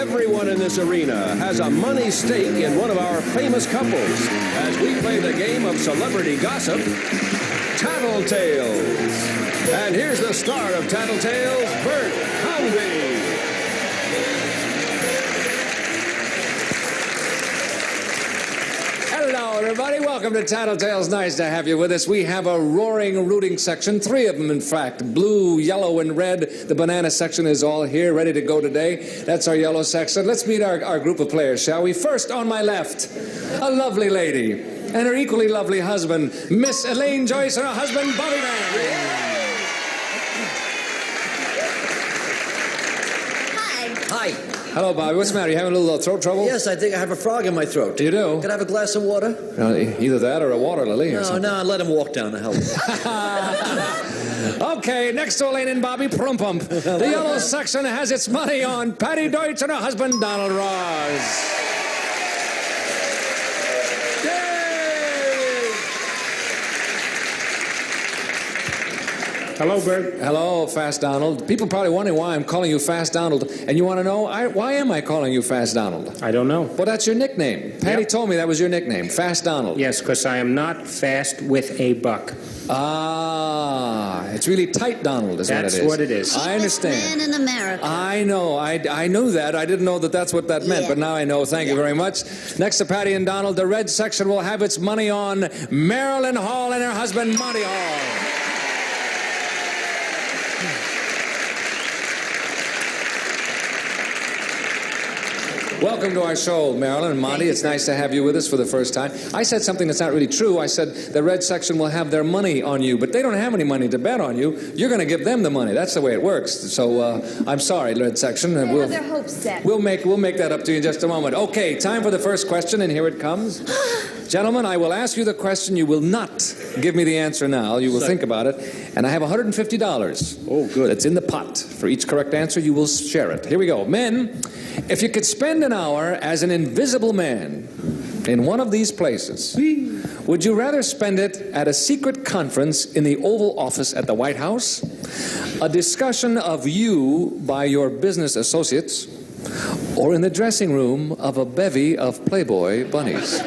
Everyone in this arena has a money stake in one of our famous couples as we play the game of celebrity gossip, Tattletales. And here's the star of Tattletales, Bert Convy. Hello, everybody. Welcome to Tattletales. Nice to have you with us. We have a roaring, rooting section, 3 of them, in fact. Blue, yellow, and red. The banana section is all here, ready to go today. That's our yellow section. Let's meet our group of players, shall we? First, on my left, a lovely lady and her equally lovely husband, Miss Elaine Joyce, and her husband, Bobby Van. Hi. Hello, Bobby. What's the matter? You having a little throat trouble? Yes, I think I have a frog in my throat. You do? Can I have a glass of water? Either that or a water lily or something. No, let him walk down the hill. Okay, next to Elaine and Bobby, Prump. The yellow section has its money on Patty Deutsch and her husband, Donald Ross. Hello, Bert. Hello, Fast Donald. People probably wondering why I'm calling you Fast Donald. And you want to know, why am I calling you Fast Donald? I don't know. Well, that's your nickname. Patty told me that was your nickname, Fast Donald. Yes, because I am not fast with a buck. Ah, it's really tight, Donald, is That's what it is. what it is. I understand. Man in America. I know. I knew that. I didn't know that that's what that meant, but now I know. Thank you very much. Next to Patty and Donald, the red section will have its money on Marilyn Hall and her husband, Monty Hall. Welcome to our show, Marilyn and Monty. It's nice to have you with us for the first time. I said something that's not really true. I said the red section will have their money on you, but they don't have any money to bet on you. You're going to give them the money. That's the way it works. So I'm sorry, red section. They have their hopes set. We'll make that up to you in just a moment. Okay, time for the first question, and here it comes. Gentlemen, I will ask you the question. You will not give me the answer now. You will think about it. And I have $150. Oh, good. That's in the pot. For each correct answer, you will share it. Here we go. Men, if you could spend an hour as an invisible man in one of these places, would you rather spend it at a secret conference in the Oval Office at the White House, a discussion of you by your business associates, or in the dressing room of a bevy of Playboy bunnies?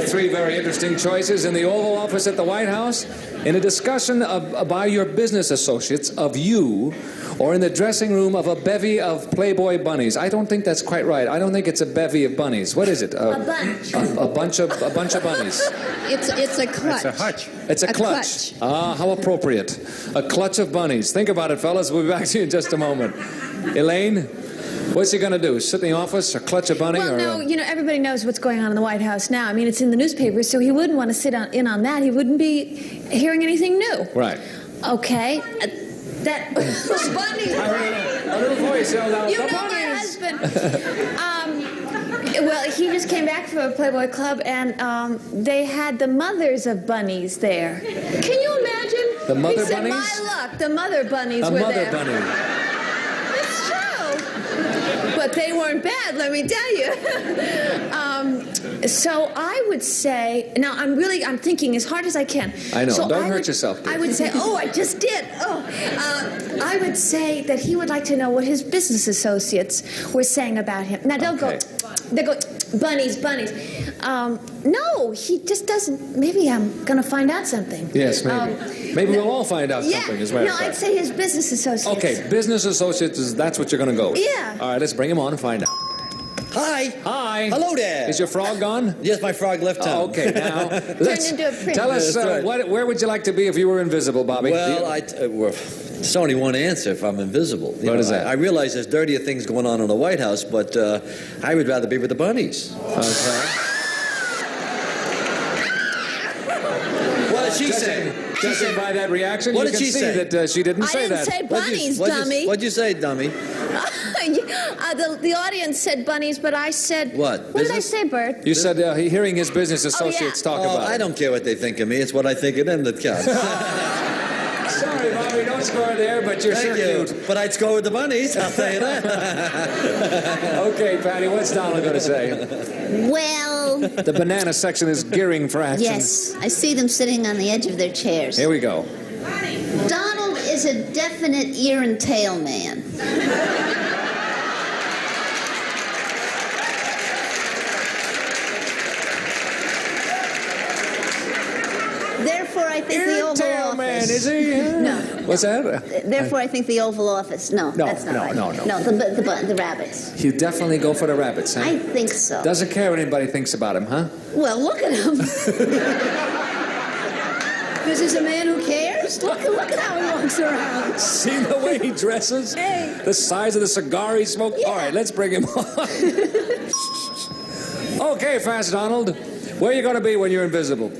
3 very interesting choices. In the Oval Office at the White House, in a discussion by your business associates of you, or in the dressing room of a bevy of Playboy bunnies. I don't think that's quite right. I don't think it's a bevy of bunnies. What is it? A bunch. A bunch of bunnies. It's a clutch. It's a hutch. It's a clutch. Ah, how appropriate. A clutch of bunnies. Think about it, fellas. We'll be back to you in just a moment. Elaine? What's he going to do? Sit in the office or clutch a bunny? Well, no, everybody knows what's going on in the White House now. I mean, it's in the newspapers, so he wouldn't want to sit in on that. He wouldn't be hearing anything new. Right. Okay. That bunnies. A little voice yelled out, You "The know bunnies!" my husband. Well, he just came back from a Playboy club, and they had the mothers of bunnies there. Can you imagine? The mother he said, bunnies? My luck, the mother bunnies were mother there. bunny. It's true. But they weren't bad, let me tell you. So I would say, now I'm thinking as hard as I can. I know, so don't hurt yourself, dear. I would say, I just did. I would say that he would like to know what his business associates were saying about him. Now they'll go, bunnies. No, he just doesn't. Maybe I'm going to find out something. Yes, maybe. Maybe we'll all find out something, as a matter of fact. I'd say his business associates. Okay, business associates, that's what you're going to go with. Yeah. All right, let's bring him on and find out. Hi. Hi. Hello there. Is your frog gone? Yes, my frog left town. Okay, now, Turned into a prince. tell us, That's right. where would you like to be if you were invisible, Bobby? Well, there's only one answer if I'm invisible. What is that? I realize there's dirtier things going on in the White House, but I would rather be with the bunnies. Okay. What did she say? Judging by that reaction, What you did can she see say? that she didn't say that. I didn't say bunnies, dummy. What'd you say, dummy? The audience said bunnies, but I said... What? What did I say, Bert? You said hearing his business associates talk about I it. don't care what they think of me. It's what I think of them that counts. Sorry, Bobby, don't score there, but you're Thank sure you. cute. But I'd score with the bunnies, I'll tell you that. Okay, Patty, what's Donald going to say? Well... The banana section is gearing for action. Yes, I see them sitting on the edge of their chairs. Here we go. Donald is a definite ear and tail man. Therefore, I think the Oval Office. Man, is he? No. What's that? Therefore, I think the Oval Office. No, that's not right. No. No, the rabbits. You definitely go for the rabbits, huh? I think so. Doesn't care what anybody thinks about him, huh? Well, look at him. This is a man who cares. Look at how he walks around. See the way he dresses? Hey. The size of the cigar he smoked? Yeah. All right, let's bring him on. Okay, Fast Donald. Where are you going to be when you're invisible?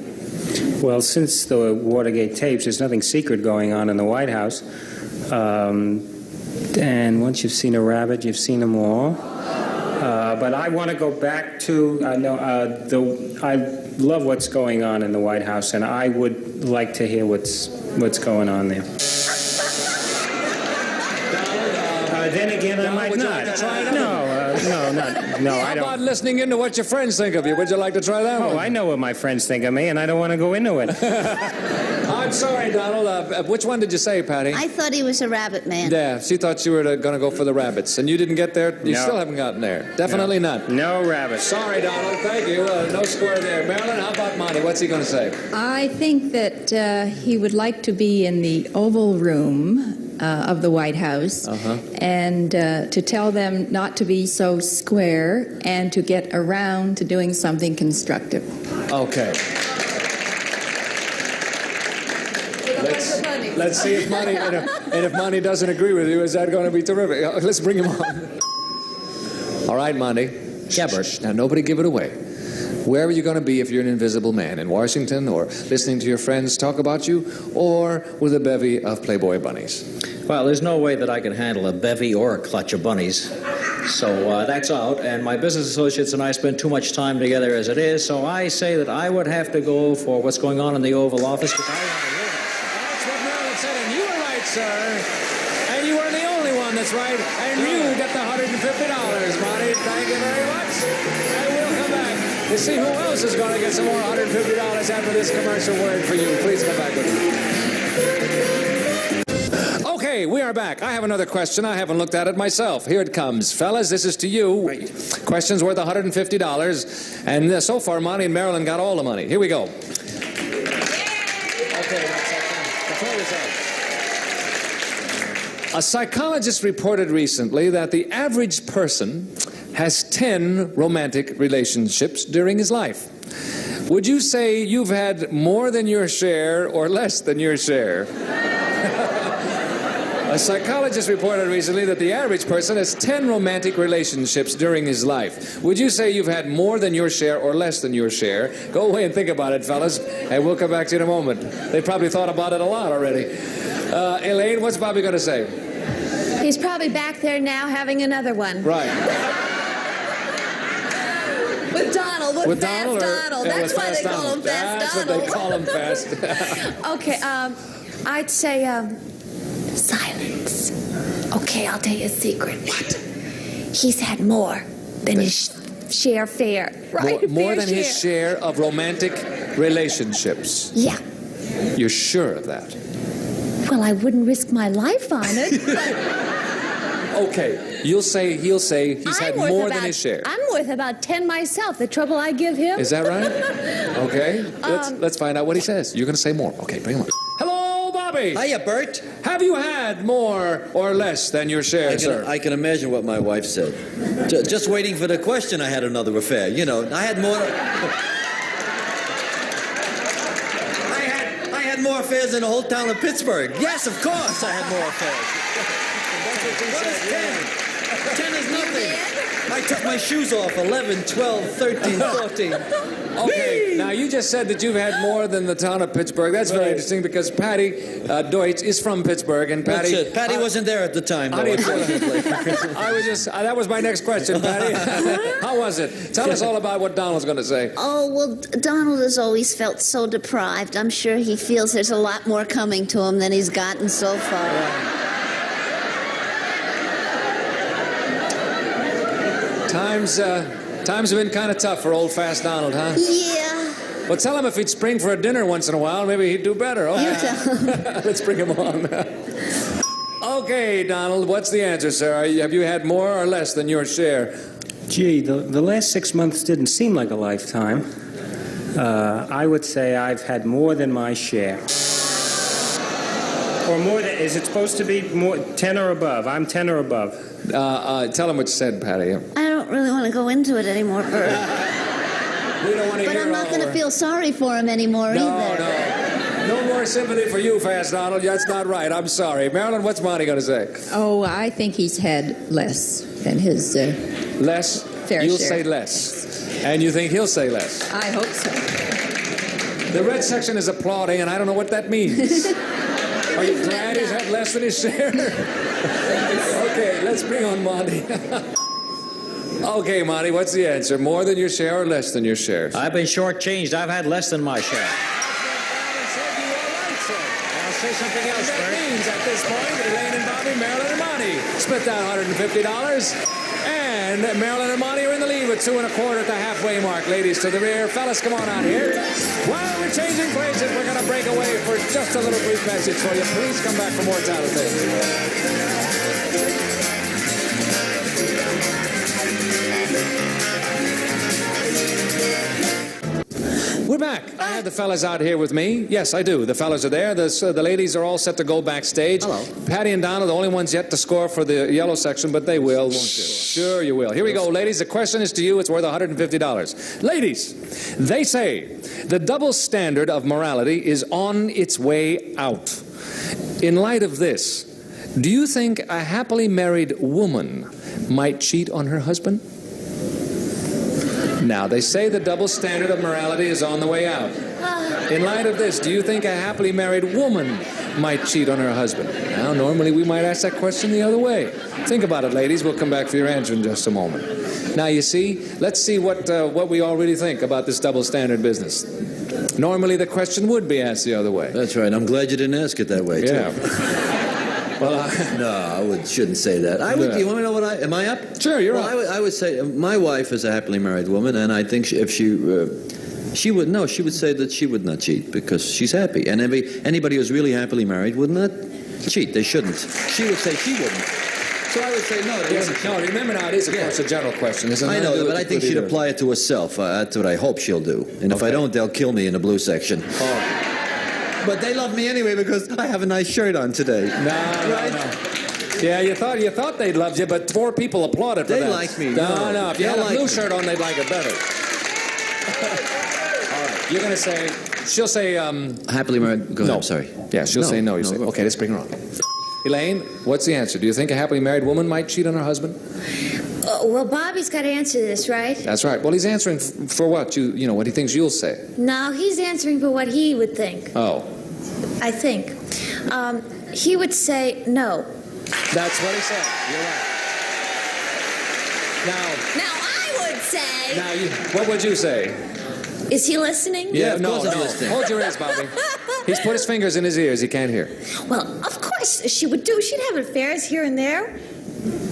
Well, since the Watergate tapes, there's nothing secret going on in the White House. And once you've seen a rabbit, you've seen them all. But I want to go back to, I love what's going on in the White House, and I would like to hear what's going on there. Then again, I might would you not. like to try it out? No, How I don't. about listening into what your friends think of you? Would you like to try that one? Oh, I know what my friends think of me, and I don't want to go into it. I'm sorry, Donald. Which one did you say, Patty? I thought he was a rabbit man. Yeah, she thought you were going to go for the rabbits, and you didn't get there? You No. still haven't gotten there. Definitely not. No rabbits. Sorry, Donald. Thank you. No score there. Marilyn, how about Monty? What's he going to say? I think that he would like to be in the Oval Room of the White House and to tell them not to be so square and to get around to doing something constructive. Okay. Let's see if Monty, and if Monty doesn't agree with you, is that going to be terrific? Let's bring him on. All right, Monty. Yeah, Bert. Now, nobody give it away. Where are you going to be if you're an invisible man? In Washington, or listening to your friends talk about you, or with a bevy of Playboy bunnies? Well, there's no way that I can handle a bevy or a clutch of bunnies. So that's out, and my business associates and I spend too much time together as it is, so I say that I would have to go for what's going on in the Oval Office, because I want to hear that. That's what Marilyn said, and you were right, sir. And you were the only one that's right, and you get the $150, Monty. Thank you very much. And we'll come back to see who else is going to get some more $150 after this commercial word for you. Please come back with me. Okay, we are back. I have another question. I haven't looked at it myself. Here it comes. Fellas, this is to you. Right. Question's worth $150. And so far, Monty and Marilyn got all the money. Here we go. Okay, control yourself. A psychologist reported recently that the average person has 10 romantic relationships during his life. Would you say you've had more than your share or less than your share? A psychologist reported recently that the average person has 10 romantic relationships during his life. Would you say you've had more than your share or less than your share? Go away and think about it, fellas, and we'll come back to you in a moment. They probably thought about it a lot already. Elaine, what's Bobby going to say? He's probably back there now having another one. Right. With Donald, with Fast Donald. Yeah, That's why they call him Fast Donald. That's what they call him, Fast. Okay, I'd say, silence. Okay, I'll tell you a secret. What? He's had more than his share fair, right? More than his share of romantic relationships. Yeah. You're sure of that? Well, I wouldn't risk my life on it. But Okay, he'll say he's had more than his share. I'm worth about 10 myself. The trouble I give him. Is that right? Okay, let's find out what he says. You're going to say more. Okay, bring him on. Hello, Bobby. Hiya, Bert. Have you had more or less than your share, sir? I can imagine what my wife said. Just waiting for the question, I had another affair. You know, I had more... I had more affairs than the whole town of Pittsburgh. Yes, of course I had more affairs. What is 10? 10 is nothing. I took my shoes off. 11, 12, 13, 14. Okay, now you just said that you've had more than the town of Pittsburgh. That's very interesting because Patty Deutsch is from Pittsburgh, and Patty... That's it. Patty wasn't there at the time, though, that was my next question, Patty. How was it? Tell us all about what Donald's going to say. Oh, well, Donald has always felt so deprived. I'm sure he feels there's a lot more coming to him than he's gotten so far. Times have been kind of tough for old Fast Donald, huh? Yeah. Well, tell him if he'd spring for a dinner once in a while, maybe he'd do better. Oh, You tell him. let's bring him on. Okay, Donald, what's the answer, sir? Have you had more or less than your share? Gee, the last 6 months didn't seem like a lifetime. I would say I've had more than my share. Or more than, is it supposed to be more 10 or above? I'm 10 or above. Tell him what you said, Patty. I don't really want to go into it anymore, Bert. We don't want to But hear I'm not all going to the- feel sorry for him anymore either. No more sympathy for you, Fast Donald. That's not right. I'm sorry. Marilyn, what's Monty going to say? Oh, I think he's had less than his Less? fair You'll share. say less. And you think he'll say less. I hope so. The red section is applauding, and I don't know what that means. Are you glad he's had less than his share? Okay, let's bring on Monty. Okay, Monty, what's the answer? More than your share or less than your share? I've been shortchanged. I've had less than my share. I'll say something else, That Bert. means at this point, Elaine and Bobby, Marilyn and Monty split that $150. And Marilyn and Monty are in the lead with 2 1/4 at the halfway mark. Ladies to the rear. Fellas, come on out here. While we're changing places, we're going to break away for just a little brief message for you. Please come back for more Tattle Tales. We're back. I have the fellas out here with me. Yes, I do. The fellas are there. The ladies are all set to go backstage. Hello. Patty and Donna, the only ones yet to score for the yellow section, but they will, won't you? Sure you will. Here we go, ladies. The question is to you. It's worth $150. Ladies, they say the double standard of morality is on its way out. In light of this, do you think a happily married woman might cheat on her husband? Now, they say the double standard of morality is on the way out. In light of this, do you think a happily married woman might cheat on her husband? Now, normally we might ask that question the other way. Think about it, ladies. We'll come back for your answer in just a moment. Now, you see, let's see what we all really think about this double standard business. Normally, the question would be asked the other way. That's right. I'm glad you didn't ask it that way, too. Yeah. Well, No, I shouldn't say that. Yeah. You want me to know what am I up? Sure, you're well, up. I would say my wife is a happily married woman, and I think if she would say that she would not cheat because she's happy. And anybody who's really happily married would not cheat. They shouldn't. She would say she wouldn't. So I would say no. They wouldn't. No, remember now, it is, of course, a general question. Isn't it? I know, but I think she'd apply it to herself. That's what I hope she'll do. And if I don't, they'll kill me in the blue section. Oh. But they love me anyway because I have a nice shirt on today. No. Yeah, you thought they'd loved you, but 4 people applauded for They that. like me. No. If you had a blue me. shirt on, they'd like it better. All right. You're going to say, she'll say, Happily married. Go ahead. no. I'm sorry. Yeah, she'll say no. You say, go. okay, let's bring her on. Elaine, what's the answer? Do you think a happily married woman might cheat on her husband? Well, Bobby's got to answer this, right? That's right. Well, he's answering for what? You know, what he thinks you'll say. No, he's answering for what he would think, Oh. I think. He would say no. That's what he said. You're right. Now, I would say... Now, what would you say? Is he listening? Yeah, of no, course I'm listening. Hold your ears, Bobby. He's put his fingers in his ears. He can't hear. Well, of course she would do. She'd have affairs here and there.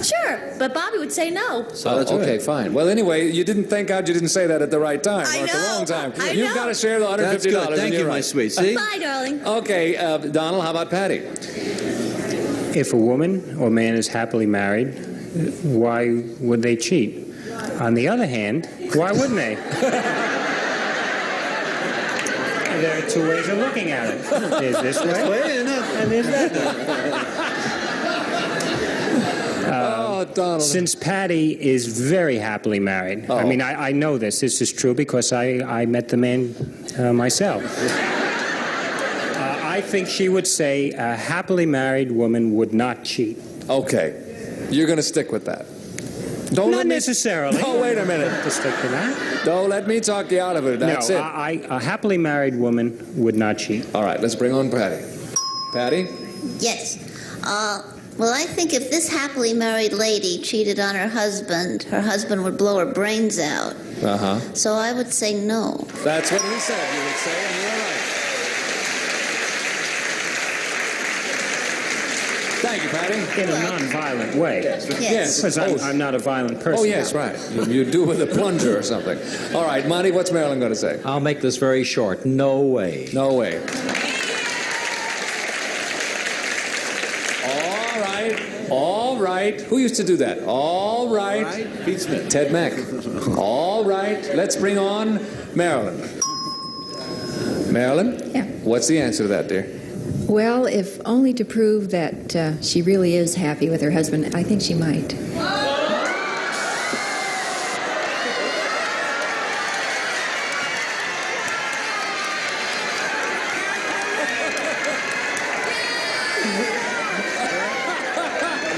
Sure, but Bobby would say no. So that's okay, okay. fine. Well, anyway, you didn't thank God you didn't say that at the right time I or at the know. wrong time. I You've know. got to share the $150. That's good. Thank and you, you're my right. sweet. See? Bye, darling. Okay, Donald, how about Patty? If a woman or man is happily married, why would they cheat? On the other hand, why wouldn't they? There are 2 ways of looking at it. There's this way, and there's that way. Oh, Donald. Since Patty is very happily married, I mean, I know this. This is true because I met the man myself. I think she would say a happily married woman would not cheat. Okay, you're going to stick with that. Don't Not let me... necessarily. Oh, wait a minute. To stick to that. Don't let me talk you out of it. That's no, it. a happily married woman would not cheat. All right, let's bring on Patty. Patty? Yes. Well, I think if this happily married lady cheated on her husband would blow her brains out. Uh-huh. So I would say no. That's what he said you would say, and you're right. Thank you, Patty. In a non-violent way. Yes. Because I'm not a violent person. Oh, yes, right. You do with a plunger or something. All right, Monty, what's Marilyn going to say? I'll make this very short. No way. No way. All right. Who used to do that? All right. Pete Smith. Ted Mack. All right. Let's bring on Marilyn. Marilyn? Yeah. What's the answer to that, dear? Well, if only to prove that she really is happy with her husband, I think she might.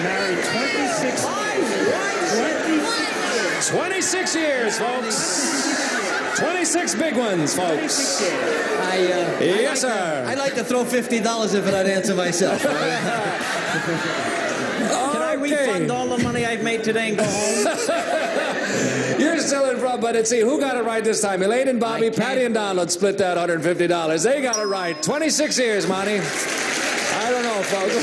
Married 26 years. 26 years, folks. 26 big ones, folks. Yes, sir. I'd like to throw $50 in for that answer myself. Can I refund all the money I've made today and go home? You're still in front, but let's see who got it right this time. Elaine and Bobby, Patty and Donald split that $150. They got it right. 26 years, Monty. I don't know, folks.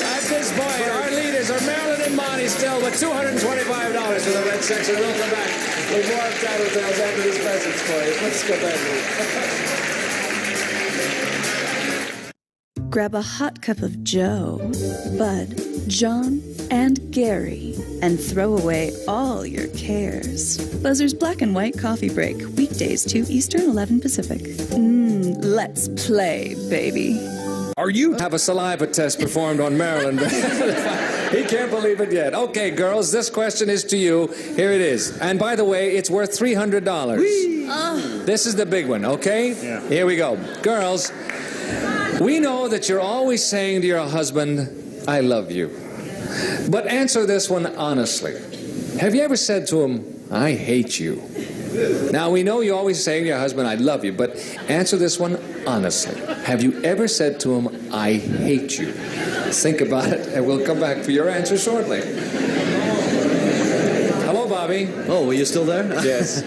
At this point, our leaders are Marilyn and Monty still with $225 for the red section. We'll come back with more of Tattle Tales after this message for you. Let's go back. Grab a hot cup of Joe, Bud, John, and Gary, and throw away all your cares. Buzzer's Black and White Coffee Break, weekdays 2 Eastern, 11 Pacific. Let's play, baby. Are you have a saliva test performed on Marilyn? He can't believe it yet. Okay, girls, this question is to you. Here it is. And by the way, it's worth $300. This is the big one, okay? Yeah. Here we go. Girls, we know that you're always saying to your husband, I love you. But answer this one honestly. Have you ever said to him, I hate you? Now, we know you always saying to your husband, I love you, but answer this one honestly. Have you ever said to him, I hate you? Think about it, and we'll come back for your answer shortly. Hello, Bobby. Oh, were you still there? Yes.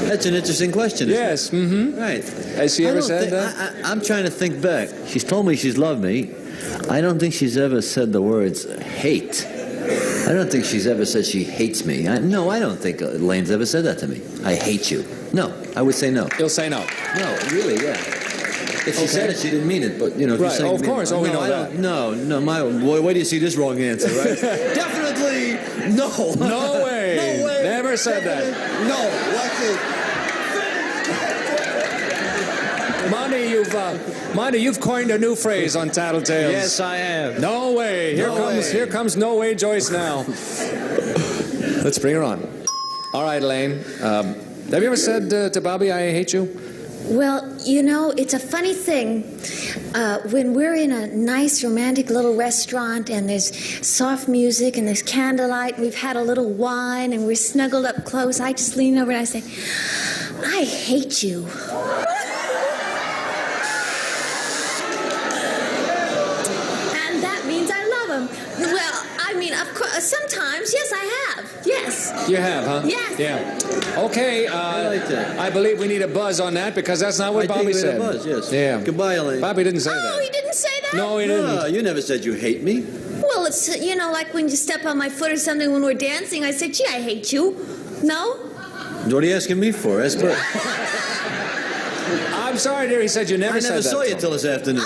That's an interesting question. Isn't Yes, it? Right. Has she I ever don't said think- that? I'm trying to think back. She's told me she's loved me. I don't think she's ever said the words hate. I don't think she's ever said she hates me. No, I don't think Elaine's ever said that to me. I hate you. No, I would say no. You'll say no. No, really, yeah. If she said it, she didn't mean it. But if you're Right. saying Oh, of course. Oh, we know that. No. Where do you see this wrong answer? Right? Definitely no. No way. No way. Never said that. No. Monty, you've coined a new phrase on Tattletales. Yes, I am. No way. Here comes No Way Joyce now. Let's bring her on. All right, Elaine. Have you ever said to Bobby, I hate you? Well, you know, it's a funny thing. When we're in a nice romantic little restaurant and there's soft music and there's candlelight, and we've had a little wine and we're snuggled up close, I just lean over and I say, I hate you. And that means I love him. Well, I mean, of course, sometimes, yes, I have. Yes. You have, huh? Yes. Yeah. Okay, I like that. I believe we need a buzz on that because that's not what I Bobby think we said. had a buzz, yes. Yeah. Goodbye, Elaine. Bobby didn't say Oh, that. he didn't say that? No, he didn't. No, you never said you hate me. Well, it's, you know, like when you step on my foot or something when we're dancing, I say, gee, I hate you. No? What are you asking me for? Ask her. I'm sorry, dear. He said you never I said never that. saw you till this afternoon.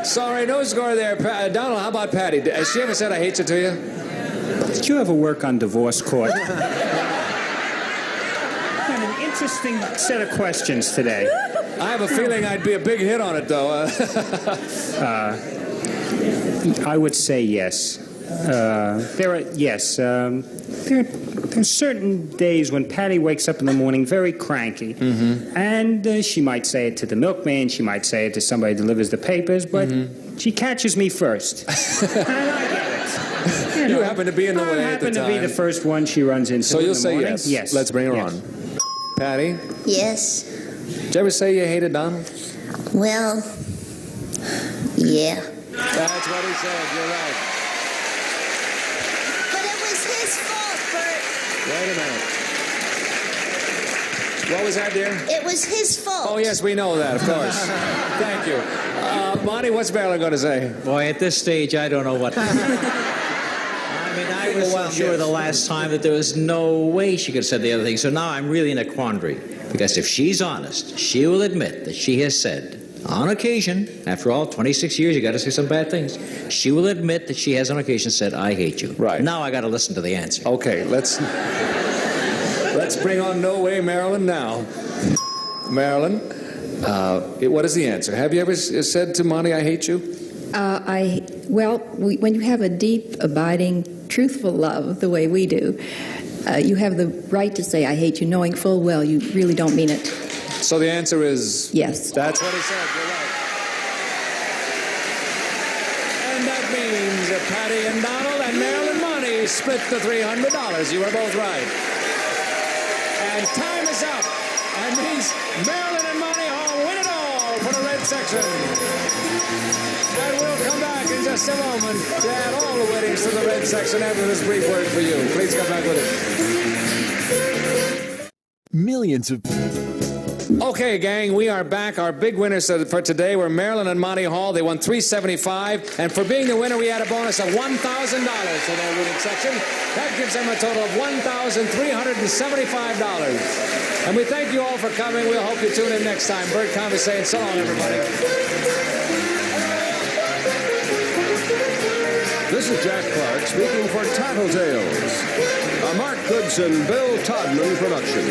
Sorry, no score there. Donald, how about Patty? Has she ever said I hate you to you? Did you ever work on divorce court? Got an interesting set of questions today. I have a feeling I'd be a big hit on it, though. I would say yes. There are certain days when Patty wakes up in the morning very cranky, and she might say it to the milkman, she might say it to somebody who delivers the papers, but she catches me first. And I get it. You happen to be in the way at the time. I happen to be the first one she runs into. So in you'll the say morning. yes. Yes. Let's bring her Yes. on. Patty, Yes. did you ever say you hated Donald? Well, yeah. That's what he said. You're right. But it was his fault, Bert. Wait a minute. What was that, dear? It was his fault. Oh, yes, we know that, of course. Thank you. Monty, what's Marilyn going to say? Boy, at this stage, I don't know what. I was so sure the last time that there was no way she could have said the other thing. So now I'm really in a quandary. Because if she's honest, she will admit that she has said, on occasion, after all, 26 years, you got to say some bad things. She will admit that she has on occasion said, I hate you. Right. Now I got to listen to the answer. Okay, let's bring on No Way Marilyn now. Marilyn, what is the answer? Have you ever said to Monty, I hate you? When you have a deep, abiding, truthful love the way we do, you have the right to say I hate you, knowing full well you really don't mean it. So the answer is... Yes. That's what he said. You're right. And that means that Patty and Donald and Marilyn Money split the $300. You were both right. And time is up. And means Marilyn and Money all win it all for the red section. And we'll come back in just a moment to add all the winnings to the red section after this brief word for you. Please come back with it. Millions of... Okay, gang, we are back. Our big winners for today were Marilyn and Monty Hall. They won $375, and for being the winner, we had a bonus of $1,000 to their winning section. That gives them a total of $1,375. And we thank you all for coming. We'll hope you tune in next time. Bert Convey saying so long, everybody. This is Jack Clark speaking for Tattle Tales, a Mark Goodson, Bill Todman production.